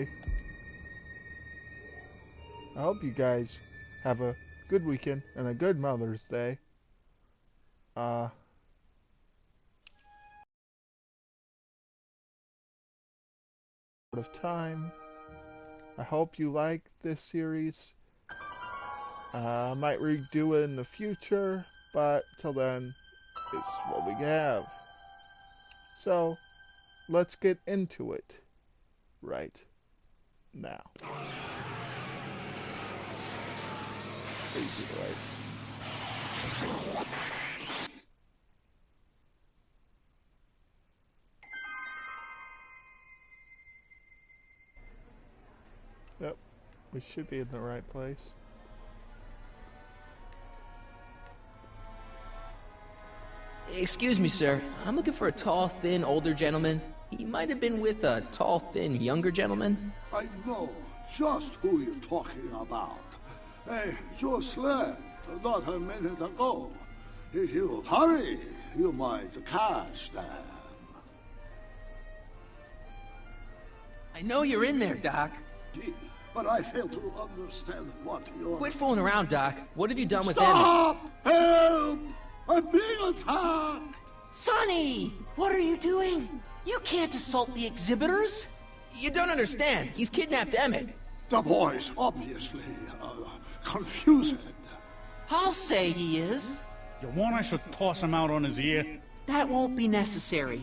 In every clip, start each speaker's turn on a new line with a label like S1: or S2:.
S1: I hope you guys have a good weekend and a good Mother's Day. Out of time. I hope you like this series. I might redo it in the future, but till then, it's what we have. So, let's get into it right now. Easy, right? Yep, we should be in the right place.
S2: Excuse me, sir. I'm looking for a tall, thin, older gentleman. He might have been with a tall, thin, younger gentleman.
S3: I know just who you're talking about. They just left not a minute ago. If you hurry, you might catch them.
S2: I know you're in there, Doc.
S3: Gee, but I fail to understand what you're...
S2: Quit fooling around, Doc. What have you done with
S3: Stop! Help! I'm being attacked!
S4: Sonny! What are you doing? You can't assault the exhibitors!
S2: You don't understand. He's kidnapped Emmett.
S3: The boy's obviously confused.
S4: I'll say he is.
S5: You want I should toss him out on his ear?
S4: That won't be necessary.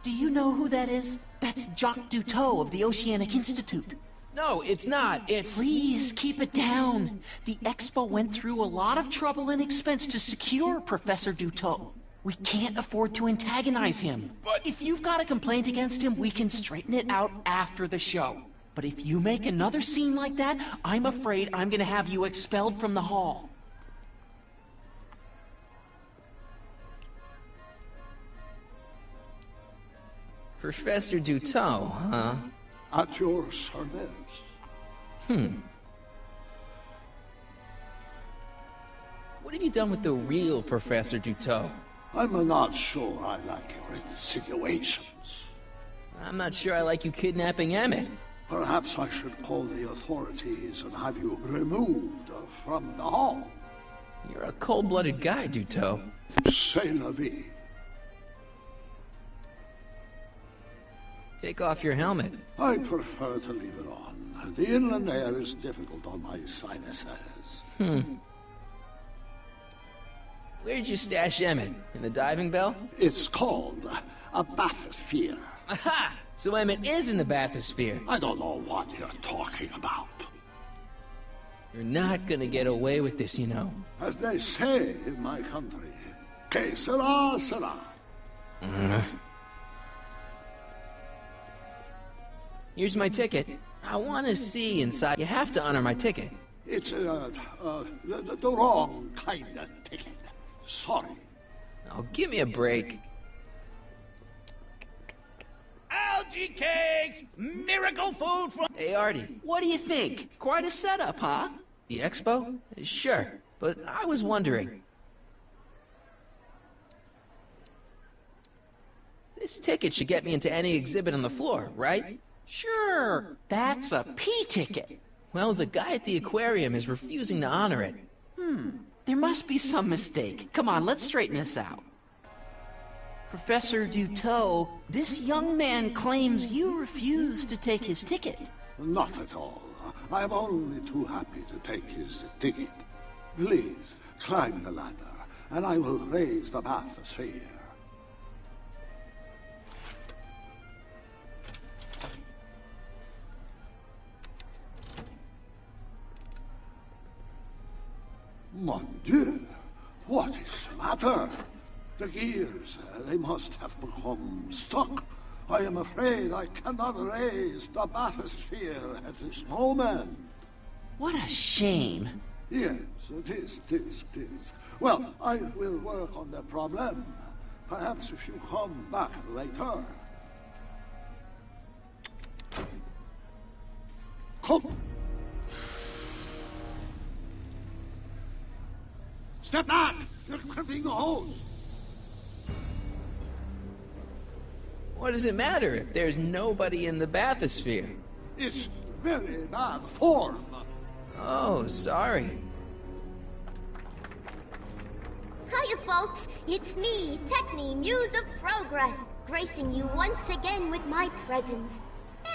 S4: Do you know who that is? That's Jacques Duteau of the Oceanic Institute.
S2: No, it's not. It's...
S4: Please, keep it down. The Expo went through a lot of trouble and expense to secure Professor Duteau. We can't afford to antagonize him.
S2: But...
S4: If you've got a complaint against him, we can straighten it out after the show. But if you make another scene like that, I'm afraid I'm gonna have you expelled from the hall.
S2: Professor Duteau, huh?
S3: At your service.
S2: What have you done with the real Professor Duteau?
S3: I'm not sure I like your insinuations.
S2: I'm not sure I like you kidnapping Emmett.
S3: Perhaps I should call the authorities and have you removed from the hall.
S2: You're a cold-blooded guy, Duteau.
S3: C'est la vie.
S2: Take off your helmet.
S3: I prefer to leave it on. The inland air is difficult on my sinuses.
S2: Where'd you stash Emmett? In the diving bell?
S3: It's called a bathysphere.
S2: Aha! So Emmett is in the bathysphere.
S3: I don't know what you're talking about.
S2: You're not gonna get away with this, you know.
S3: As they say in my country, que sera, sera.
S2: Here's my ticket. I want to see inside. You have to honor my ticket.
S3: It's the wrong kind of ticket. Sorry.
S2: Oh, give me a break.
S5: Algae cakes! Miracle food from...
S2: Hey, Artie.
S4: What do you think? Quite a setup, huh?
S2: The expo? Sure. But I was wondering. This ticket should get me into any exhibit on the floor, right?
S4: Sure. That's a P ticket.
S2: Well, the guy at the aquarium is refusing to honor it.
S4: There must be some mistake. Come on, let's straighten this out. Professor Duteau, this young man claims you refused to take his ticket.
S3: Not at all. I'm only too happy to take his ticket. Please, climb the ladder, and I will raise the bathysphere. Mon Dieu! What is the matter? The gears, they must have become stuck. I am afraid I cannot raise the bathysphere at this moment.
S4: What a shame.
S3: Yes, it is. Well, I will work on the problem. Perhaps if you come back later. Come! Step back! You're clipping the hose!
S2: What does it matter if there's nobody in the bathysphere?
S3: is very bad form.
S2: Oh, sorry.
S6: Hiya, folks. It's me, Techne, Muse of Progress, gracing you once again with my presence.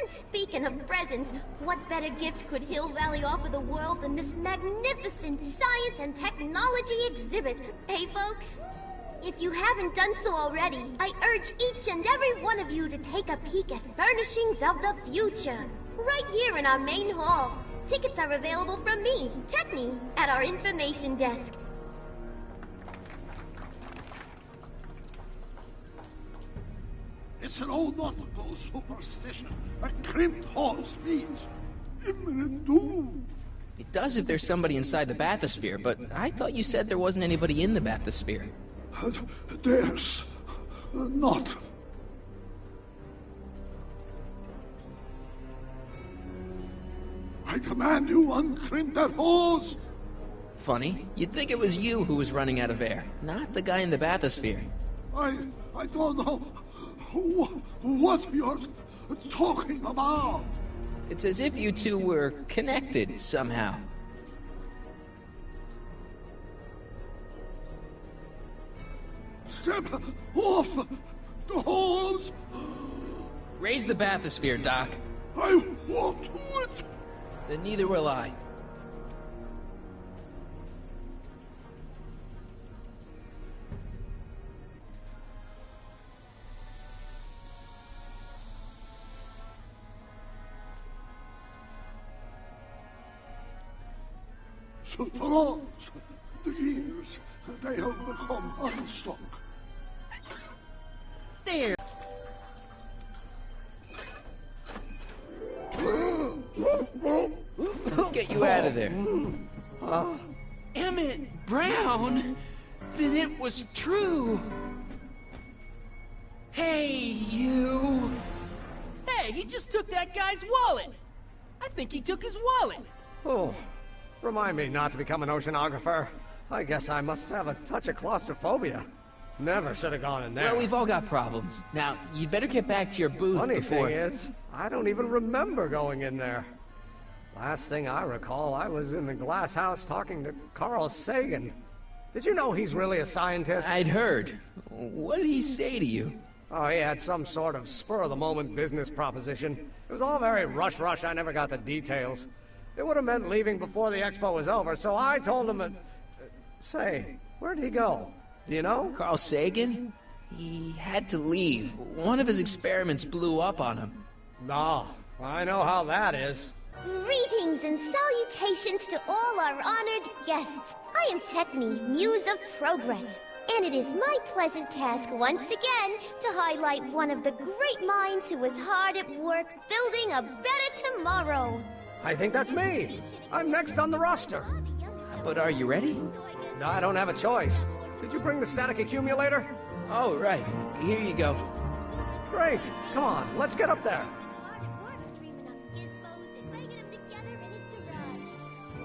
S6: And speaking of presents, what better gift could Hill Valley offer the world than this magnificent science and technology exhibit? Hey, folks? If you haven't done so already, I urge each and every one of you to take a peek at Furnishings of the Future, right here in our main hall. Tickets are available from me, Techne, at our information desk.
S3: It's an old nautical superstition. A crimped horse means imminent doom.
S2: It does if there's somebody inside the bathysphere, but I thought you said there wasn't anybody in the bathysphere.
S3: There's not. I command you, uncrimp that hose!
S2: Funny, you'd think it was you who was running out of air, not the guy in the bathysphere.
S3: I don't know what you're talking about.
S2: It's as if you two were connected somehow.
S3: Step off the hose!
S2: Raise the bathysphere, Doc.
S3: I won't do it!
S2: Then neither will I.
S3: So the rods, the gears, they have become unstuck.
S4: There.
S2: Let's get you out of there.
S4: Emmett Brown? Then it was true. Hey, you.
S7: Hey, he just took that guy's wallet. I think he took his wallet.
S8: Oh, remind me not to become an oceanographer. I guess I must have a touch of claustrophobia. Never should have gone in there.
S2: Well, we've all got problems. Now, you'd better get back to your booth
S8: Funny
S2: before...
S8: thing is, I don't even remember going in there. Last thing I recall, I was in the glass house talking to Carl Sagan. Did you know he's really a scientist?
S2: I'd heard. What did he say to you?
S8: Oh, he had some sort of spur-of-the-moment business proposition. It was all very rush, I never got the details. It would have meant leaving before the expo was over, so I told him that... Say, where'd he go? Do you know?
S2: Carl Sagan? He had to leave. One of his experiments blew up on him.
S8: No, I know how that is.
S6: Greetings and salutations to all our honored guests. I am Techne, Muse of Progress, and it is my pleasant task once again to highlight one of the great minds who was hard at work building a better tomorrow.
S8: I think that's me. I'm next on the roster.
S2: But are you ready?
S8: No, I don't have a choice. Did you bring the static accumulator?
S2: Oh, right. Here you go.
S8: Great. Come on, let's get up there.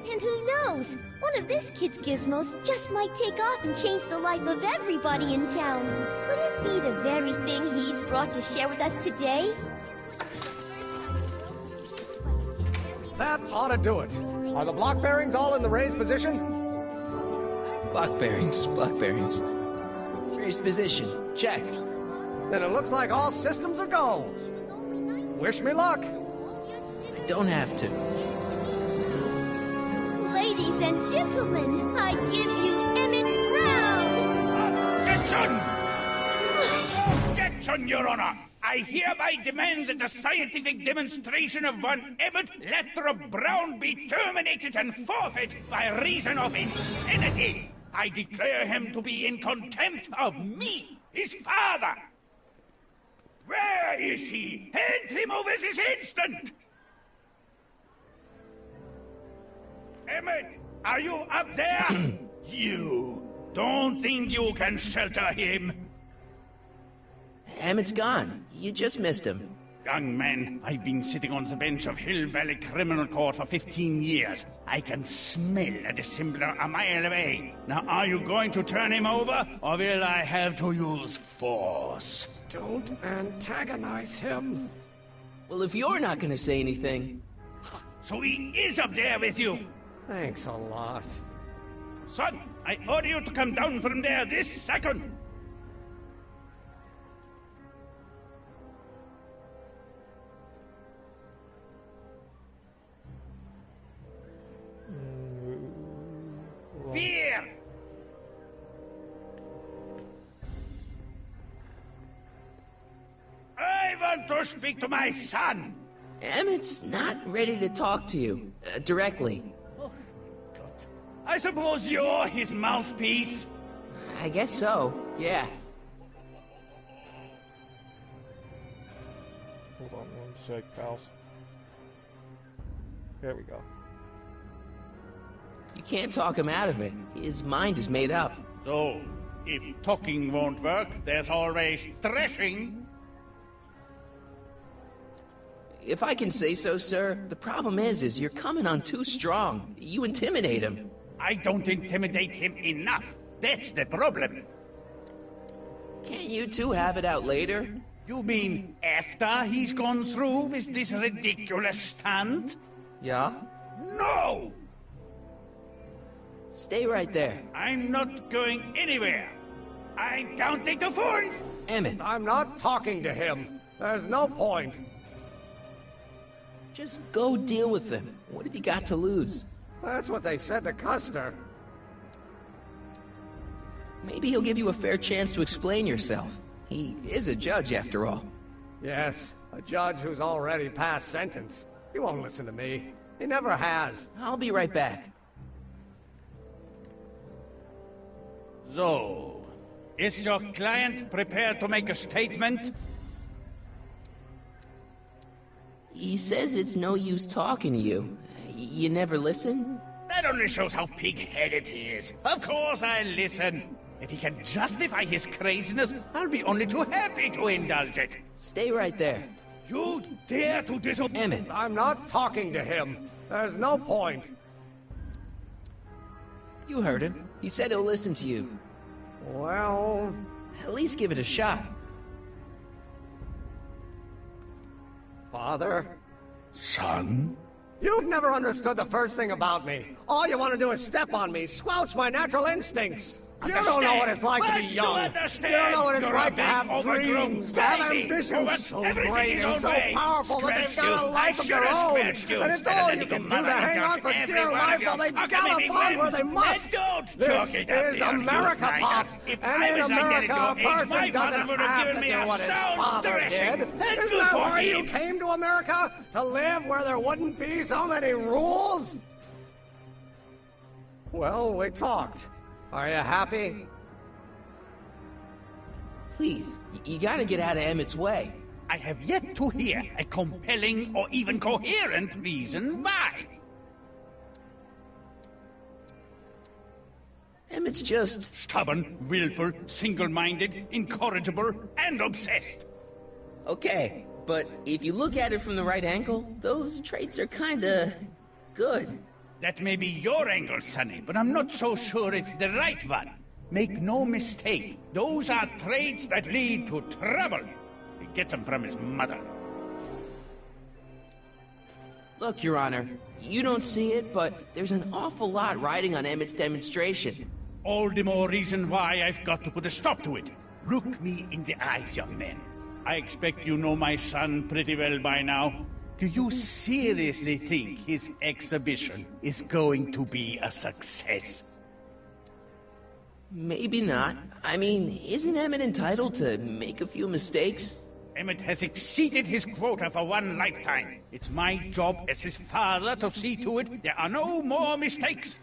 S6: And who knows? One of this kid's gizmos just might take off and change the life of everybody in town. Could it be the very thing he's brought to share with us today?
S8: That ought to do it. Are the block bearings all in the raised position?
S2: Block bearings, block bearings. Raised position. Check.
S8: Then it looks like all systems are go. Wish me luck.
S2: I don't have to.
S6: Ladies and gentlemen, I give you Emmett Brown!
S5: Objection! Objection, Your Honor! I hereby demand that the scientific demonstration of one Emmett Lathrop Brown be terminated and forfeit by reason of insanity. I declare him to be in contempt of me, his father. Where is he? Hand him over this instant! Emmett, are you up there? You don't think you can shelter him?
S2: Emmett's gone. You just missed him.
S5: Young man, I've been sitting on the bench of Hill Valley Criminal Court for 15 years. I can smell a dissembler a mile away. Now, are you going to turn him over, or will I have to use force?
S8: Don't antagonize him.
S2: Well, if you're not gonna say anything...
S5: So he is up there with you!
S8: Thanks a lot.
S5: Son, I order you to come down from there this second! Fear! I want to speak to my son!
S2: Emmett's not ready to talk to you, directly.
S5: Oh, God. I suppose you're his mouthpiece?
S2: I guess so, yeah.
S1: Hold on one sec, pals. There we go.
S2: You can't talk him out of it. His mind is made up.
S5: So, if talking won't work, there's always threshing.
S2: If I can say so, sir, the problem is you're coming on too strong. You intimidate him.
S5: I don't intimidate him enough. That's the problem.
S2: Can't you two have it out later?
S5: You mean after he's gone through with this ridiculous stunt?
S2: Yeah?
S5: No!
S2: Stay right there.
S5: I'm not going anywhere. I'm counting to 4.
S2: Emmett,
S8: I'm not talking to him. There's no point.
S2: just go deal with him. What have you got to lose?
S8: That's what they said to Custer.
S2: Maybe he'll give you a fair chance to explain yourself. He is a judge, after all.
S8: Yes, a judge who's already passed sentence. He won't listen to me. He never has.
S2: I'll be right back.
S5: So, is your client prepared to make a statement?
S2: He says it's no use talking to you. You never listen?
S5: That only shows how pig-headed he is. Of course I'll listen. If he can justify his craziness, I'll be only too happy to indulge it.
S2: Stay right there.
S5: You dare to disobey...
S2: Emmett.
S8: I'm not talking to him. There's no point.
S2: You heard him. He said he'll listen to you.
S8: Well...
S2: At least give it a shot.
S8: Father?
S5: Son?
S8: You've never understood the first thing about me. All you want to do is step on me, squelch my natural instincts. You don't know what it's like to be young. You don't know what it's like to have dreams, to have ambitions so great and so powerful that they've got a life of their own. And it's all you can do to hang on for dear life while they gallop on where they must. This is America, Pop. And in America, a person doesn't have to do what his father did. Isn't that why you came to America? To live where there wouldn't be so many rules? Well, we talked. Are you happy?
S2: Please, you gotta get out of Emmett's way.
S5: I have yet to hear a compelling or even coherent reason why.
S2: Emmett's just...
S5: Stubborn, willful, single-minded, incorrigible, and obsessed.
S2: Okay, but if you look at it from the right angle, those traits are kinda... good.
S5: That may be your angle, Sonny, but I'm not so sure it's the right one. Make no mistake, those are traits that lead to trouble. He gets them from his mother.
S2: Look, Your Honor, you don't see it, but there's an awful lot riding on Emmett's demonstration.
S5: All the more reason why I've got to put a stop to it. Look me in the eyes, young man. I expect you know my son pretty well by now. Do you seriously think his exhibition is going to be a success?
S2: Maybe not. I mean, isn't Emmett entitled to make a few mistakes?
S5: Emmett has exceeded his quota for one lifetime. It's my job as his father to see to it there are no more mistakes.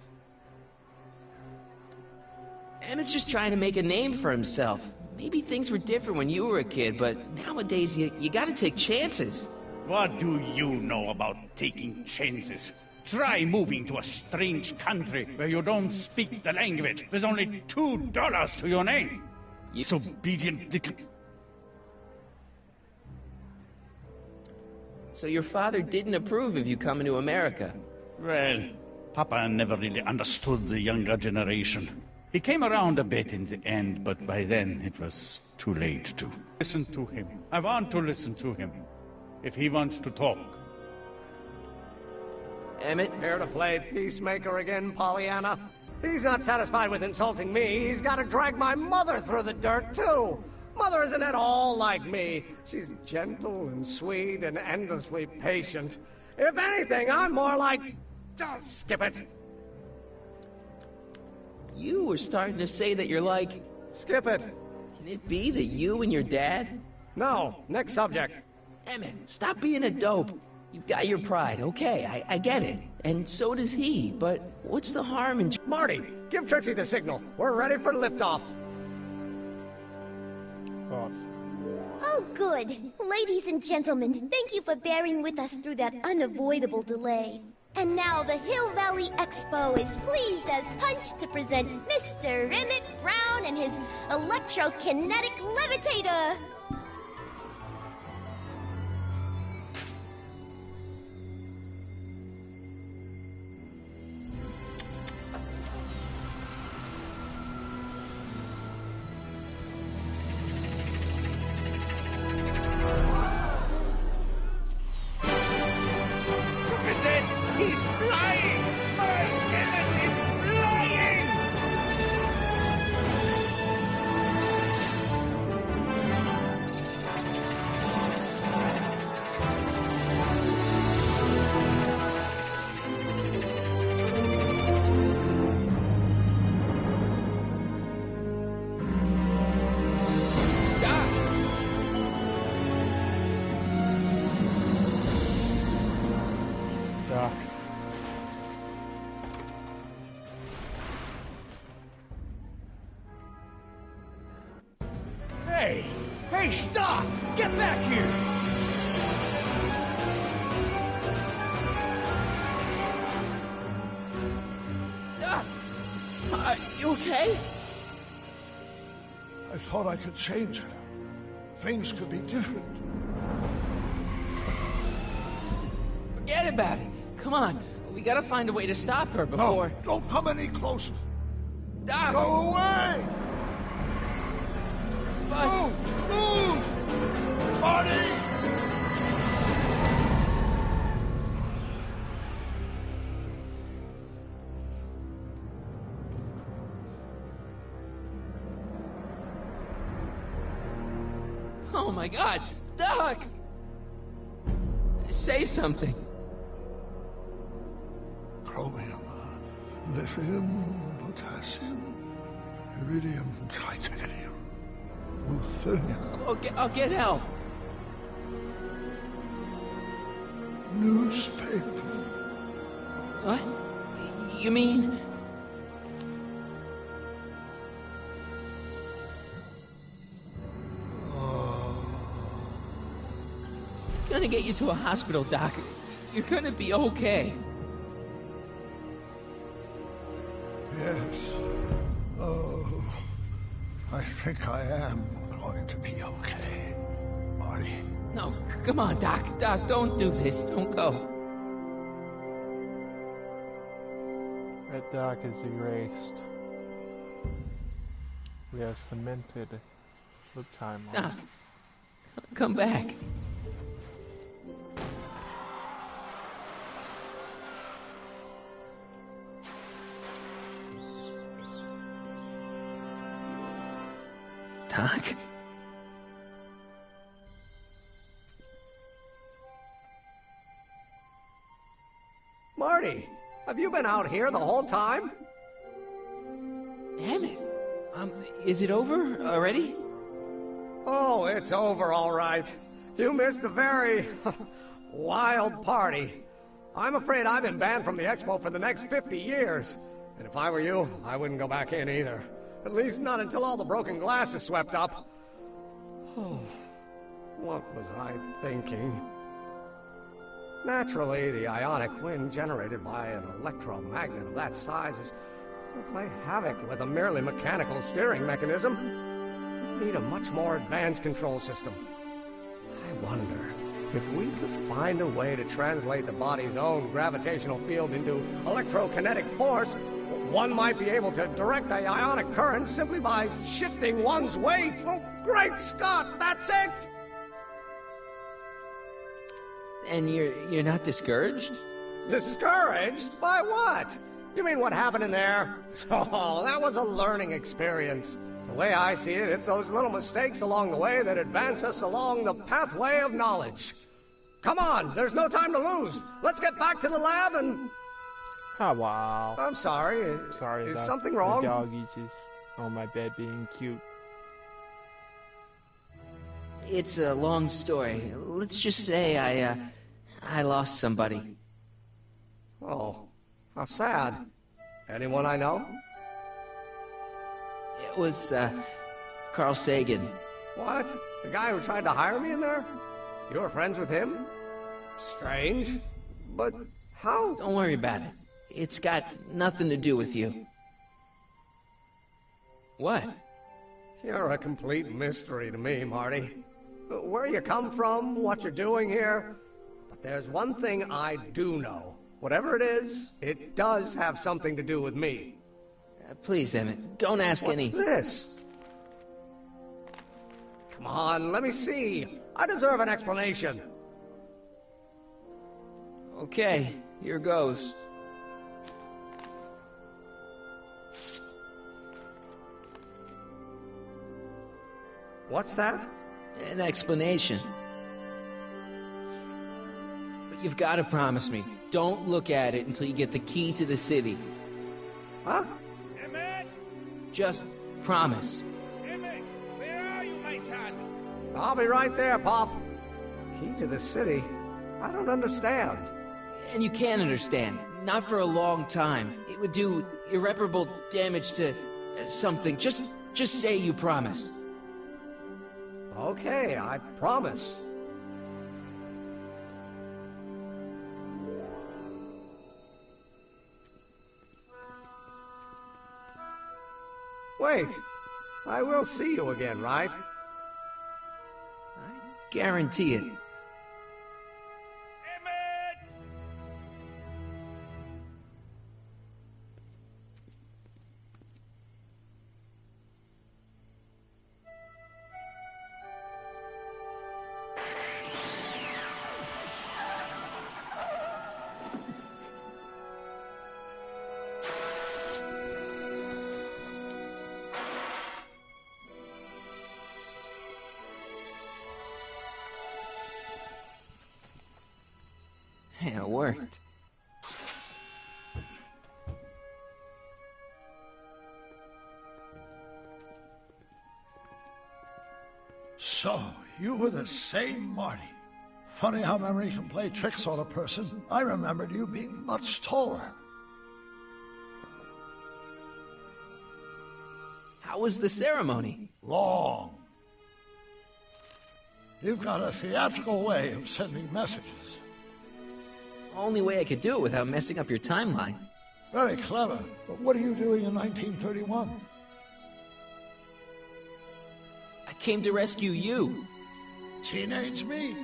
S2: Emmett's just trying to make a name for himself. Maybe things were different when you were a kid, but nowadays you gotta take chances.
S5: What do you know about taking chances? Try moving to a strange country where you don't speak the language. There's only $2 to your name. You disobedient little...
S2: So your father didn't approve of you coming to America?
S5: Well, Papa never really understood the younger generation. He came around a bit in the end, but by then it was too late to listen to him. I want to listen to him. if he wants to talk.
S2: Emmett?
S8: Here to play peacemaker again, Pollyanna? He's not satisfied with insulting me. He's got to drag my mother through the dirt, too. Mother isn't at all like me. She's gentle and sweet and endlessly patient. If anything, I'm more like... skip it.
S2: You were starting to say that you're like...
S8: Skip it.
S2: Can it be that you and your dad?
S8: No, next subject.
S2: Emmett, stop being a dope. You've got your pride, okay, I get it. And so does he, but what's the harm in...
S8: Marty, give Trixie the signal. We're ready for liftoff.
S1: Awesome.
S6: Oh, good. Ladies and gentlemen, thank you for bearing with us through that unavoidable delay. And now the Hill Valley Expo is pleased as punch to present Mr. Emmett Brown and his electrokinetic levitator.
S5: He's flying! My Emmett is flying!
S1: Doc.
S5: Hey! Hey, stop! Get back here!
S2: Are you okay?
S3: I thought I could change her. Things could be different.
S2: Forget about it. Come on, we gotta find a way to stop her before...
S3: No, don't come any closer.
S2: Doc!
S3: Go away!
S2: But...
S3: Move! Move! Marty!
S2: Oh my God, Doc! Say something.
S3: Chromium, lithium, potassium, iridium, titanium, ruthenium,
S2: I'll get help.
S3: newspaper.
S2: What? You mean... Gonna get you to a hospital, Doc. You're gonna be okay.
S3: Yes. Oh, I think I am going to be okay, Marty.
S2: No, come on, Doc. Doc, don't do this. Don't go.
S1: Red Doc is erased. We have cemented the timeline.
S2: Doc, come back. Doc?
S8: Marty, have you been out here the whole time?
S2: Emmett, is it over already?
S8: Oh, it's over all right. You missed a very wild party. I'm afraid I've been banned from the expo for the next 50 years. And if I were you, I wouldn't go back in either. At least not until all the broken glass is swept up. Oh, what was I thinking? Naturally, the ionic wind generated by an electromagnet of that size is going to play havoc with a merely mechanical steering mechanism. We need a much more advanced control system. I wonder if we could find a way to translate the body's own gravitational field into electrokinetic force. One might be able to direct the ionic current simply by shifting one's weight. Oh, great Scott, that's it!
S2: And you're not discouraged?
S8: Discouraged? By what? You mean what happened in there? Oh, that was a learning experience. The way I see it, it's those little mistakes along the way that advance us along the pathway of knowledge. Come on, there's no time to lose. Let's get back to the lab and...
S1: Oh, wow.
S8: I'm sorry.
S1: Sorry,
S8: Is
S1: that's
S8: something wrong?
S1: The dog is just on my bed being cute.
S2: It's a long story. Let's just say I lost somebody.
S8: Oh, how sad. Anyone I know?
S2: It was, Carl Sagan.
S8: What? The guy who tried to hire me in there? You were friends with him? Strange. But how?
S2: Don't worry about it. It's got nothing to do with you. What?
S8: You're a complete mystery to me, Marty. Where you come from, what you're doing here. But there's one thing I do know. Whatever it is, it does have something to do with me.
S2: Please, Emmett, don't ask any...
S8: What's this? Come on, let me see. I deserve an explanation.
S2: Okay, here goes.
S8: What's that?
S2: An explanation. But you've got to promise me, don't look at it until you get the key to the city.
S8: Huh?
S5: Emmett!
S2: Just promise.
S5: Emmett, where are you, my son?
S8: I'll be right there, Pop. Key to the city? I don't understand.
S2: And you can understand. Not for a long time. It would do irreparable damage to something. Just say you promise.
S8: Okay, I promise. Wait, I will see you again, right?
S2: I guarantee it.
S5: Emmett!
S2: Yeah, it worked.
S3: So, you were the same Marty. Funny how memory can play tricks on a person. I remembered you being much taller.
S2: How was the ceremony?
S3: Long. You've got a theatrical way of sending messages.
S2: Only way I could do it without messing up your timeline.
S3: Very clever. But what are you doing in 1931?
S2: I came to rescue you.
S3: Teenage me?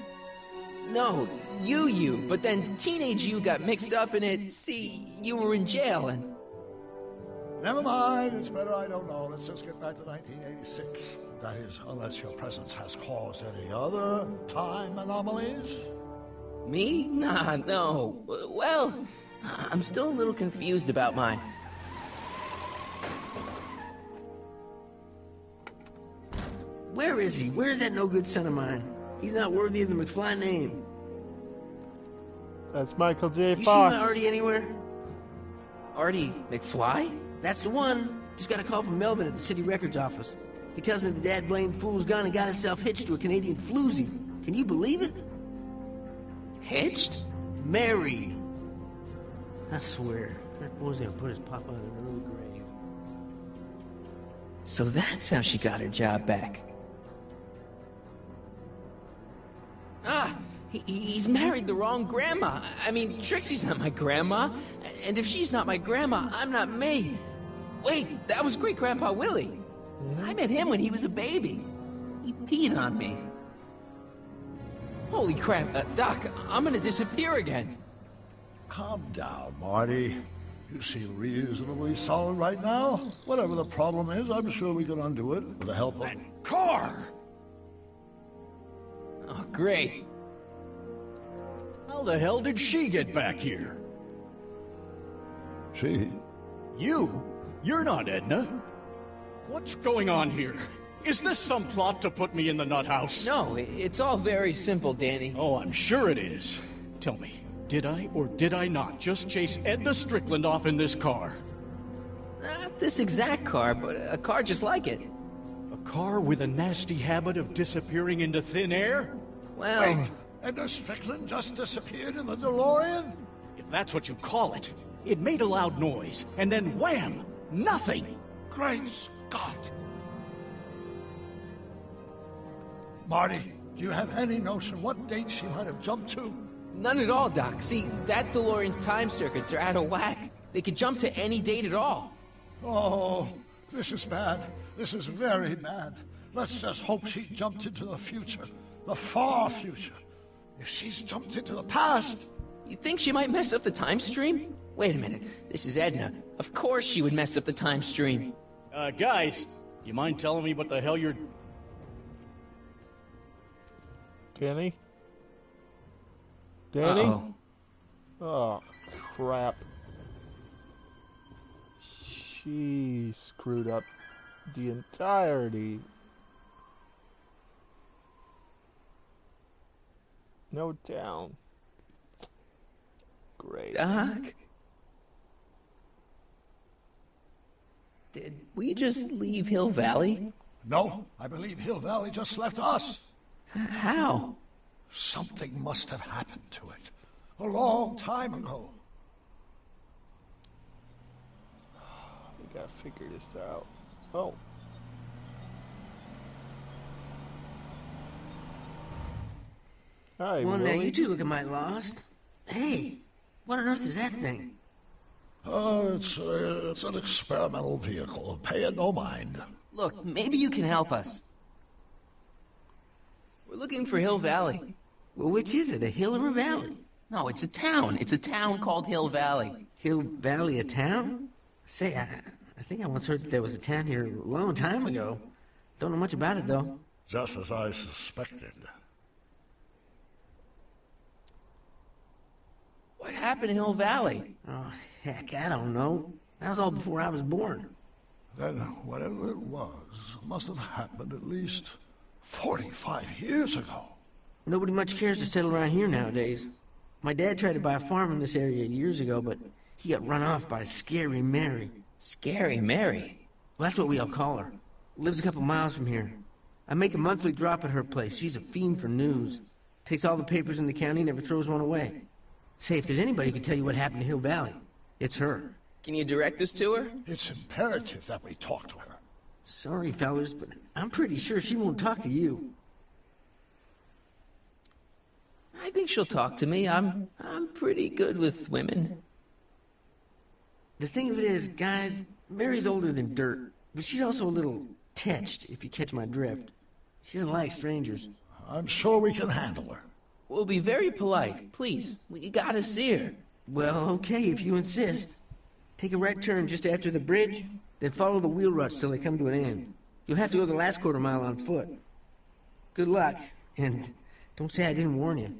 S2: No, you. But then teenage you got mixed up in it. See, you were in jail and...
S3: Never mind, it's better I don't know. Let's just get back to 1986. That is, unless your presence has caused any other time anomalies.
S2: Me? Nah, no. Well, I'm still a little confused about mine.
S7: Where is he? Where's that no-good son of mine? He's not worthy of the McFly name.
S1: That's Michael J.
S7: You seen
S1: Fox.
S7: my Artie anywhere?
S2: Artie McFly?
S7: That's the one. Just got a call from Melvin at the city records office. He tells me the dad blamed fool's gone and got himself hitched to a Canadian floozy. Can you believe it?
S2: Hitched?
S7: Married. I swear, that boy's gonna put his papa in an early grave.
S2: So that's how she got her job back. Ah, he's married the wrong grandma. I mean, Trixie's not my grandma. And if she's not my grandma, I'm not me. Wait, that was Great-Grandpa Willie. I met him when he was a baby. He peed on me. Holy crap, Doc, I'm gonna disappear again.
S3: Calm down, Marty. You seem reasonably solid right now. Whatever the problem is, I'm sure we can undo it with the help of...
S5: Core!
S2: Oh, great.
S9: How the hell did she get back here?
S3: She?
S9: You? You're not Edna. What's going on here? Is this some plot to put me in the nut house?
S2: No, it's all very simple, Danny.
S9: Oh, I'm sure it is. Tell me, did I or did I not just chase Edna Strickland off in this car?
S2: Not this exact car, but a car just like it.
S9: A car with a nasty habit of disappearing into thin air?
S2: Well...
S3: Wait, Edna Strickland just disappeared in the DeLorean?
S9: If that's what you call it. It made a loud noise, and then wham! Nothing!
S3: Great Scott! Marty, do you have any notion what date she might have jumped to?
S2: None at all, Doc. See, that DeLorean's time circuits are out of whack. They could jump to any date at all.
S3: Oh, this is bad. This is very bad. Let's just hope she jumped into the future. The far future. If she's jumped into the past...
S2: You think she might mess up the time stream? Wait a minute. This is Edna. Of course she would mess up the time stream.
S9: Guys, you mind telling me what the hell you're...
S1: Danny? Danny?
S2: Uh-oh.
S1: Oh, crap. She screwed up the entirety. No town. Great.
S2: Doc? Did we just leave Hill Valley?
S3: No, I believe Hill Valley just left us.
S2: How?
S3: Something must have happened to it. A long time ago.
S1: We gotta figure this out. Oh. Hi,
S7: Well, now
S1: Willie.
S7: you two looking mighty lost. Hey, what on earth is that thing?
S3: It's an experimental vehicle. Pay it no mind.
S2: Look, maybe you can help us. We're looking for Hill Valley.
S7: Well, which is it, a hill or a valley?
S2: No, it's a town. It's a town called Hill Valley.
S7: Hill Valley, a town? Say, I think I once heard that there was a town here a long time ago. Don't know much about it, though.
S3: Just as I suspected.
S2: What happened in Hill Valley?
S7: Oh, heck, I don't know. That was all before I was born.
S3: Then whatever it was must have happened at least 45 years ago.
S7: Nobody much cares to settle around here nowadays. My dad tried to buy a farm in this area years ago, but he got run off by Scary Mary.
S2: Scary Mary?
S7: Well, that's what we all call her. Lives a couple miles from here. I make a monthly drop at her place. She's a fiend for news. Takes all the papers in the county, never throws one away. Say, if there's anybody who can tell you what happened to Hill Valley, it's her.
S2: Can you direct us to her?
S3: It's imperative that we talk to her.
S7: Sorry, fellas, but I'm pretty sure she won't talk to you.
S2: I think she'll talk to me. I'm pretty good with women.
S7: The thing of it is, guys, Mary's older than dirt, but she's also a little tetched, if you catch my drift. She doesn't like strangers.
S3: I'm sure we can handle her.
S2: We'll be very polite. Please, we gotta see her.
S7: Well, okay, if you insist. Take a right turn just after the bridge, then follow the wheel ruts till they come to an end. You'll have to go the last quarter mile on foot. Good luck, and don't say I didn't warn you.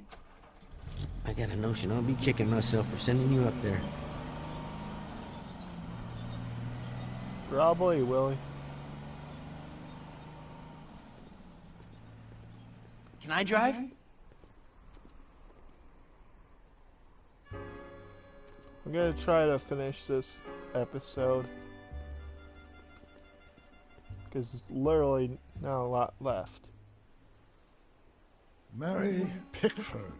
S7: I got a notion I'll be kicking myself for sending you up there.
S1: Probably, Willie.
S2: Can I drive?
S1: I'm gonna try to finish this episode. Because there's literally not a lot left.
S3: Mary Pickford.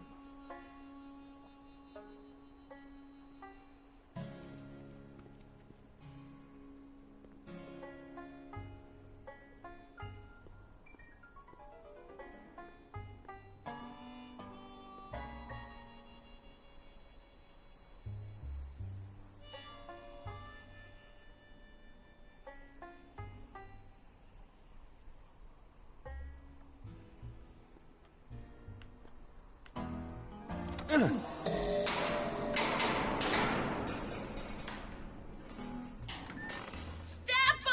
S10: Step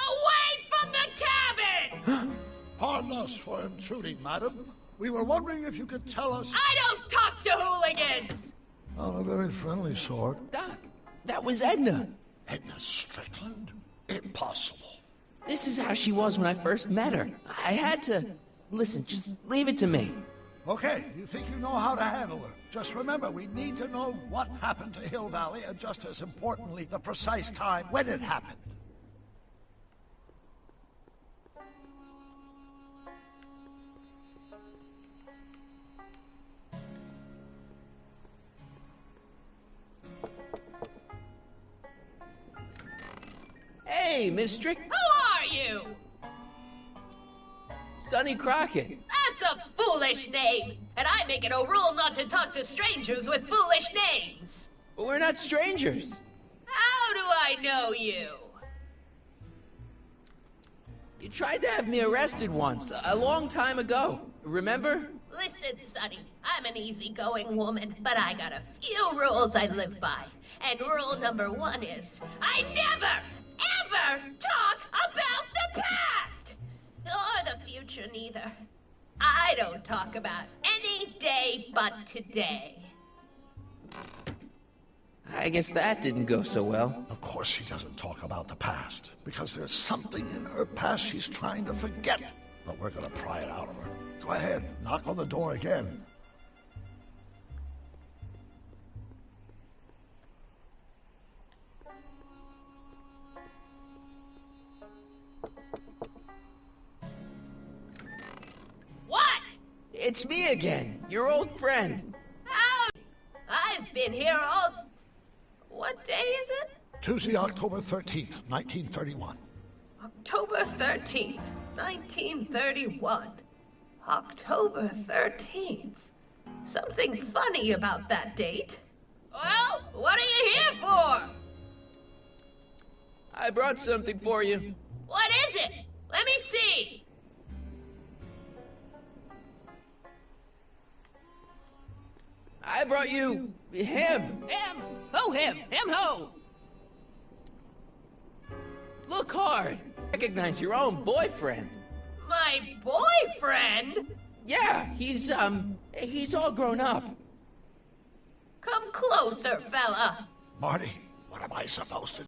S10: away from the cabin!
S3: Pardon us for intruding, madam. We were wondering if you could tell us...
S10: I don't talk to hooligans!
S3: Not a very friendly sort.
S2: Doc, that was Edna.
S3: Edna Strickland? Impossible.
S2: This is how she was when I first met her. I had to... Listen, just leave it to me.
S3: Okay, you think you know how to handle her. Just remember, we need to know what happened to Hill Valley, and just as importantly, the precise time when it happened.
S2: Hey, Miss Strick...
S10: Who are you?
S2: Sonny Crockett.
S10: That's a foolish name, and I make it a rule not to talk to strangers with foolish names.
S2: But we're not strangers.
S10: How do I know you?
S2: You tried to have me arrested once, a long time ago. Remember?
S10: Listen, Sonny, I'm an easygoing woman, but I got a few rules I live by. And rule number 1 is, I never, ever talk about the past! Or the future, neither. I don't talk about any day but today.
S2: I guess that didn't go so well.
S3: Of course she doesn't talk about the past, because there's something in her past she's trying to forget. But we're gonna pry it out of her. Go ahead, knock on the door again.
S10: What?
S2: It's me again, your old friend.
S10: How? I've been here all... What day is it?
S3: Tuesday, October 13th, 1931.
S10: October 13th, 1931. October 13th. Something funny about that date. Well, what are you here for?
S2: I brought something for you.
S10: What is it? Let me see.
S2: I brought you... him.
S7: Him! Ho him! Him ho!
S2: Look hard. Recognize your own boyfriend.
S10: My boyfriend?
S2: Yeah, he's all grown up.
S10: Come closer, fella.
S3: Marty, what am I supposed to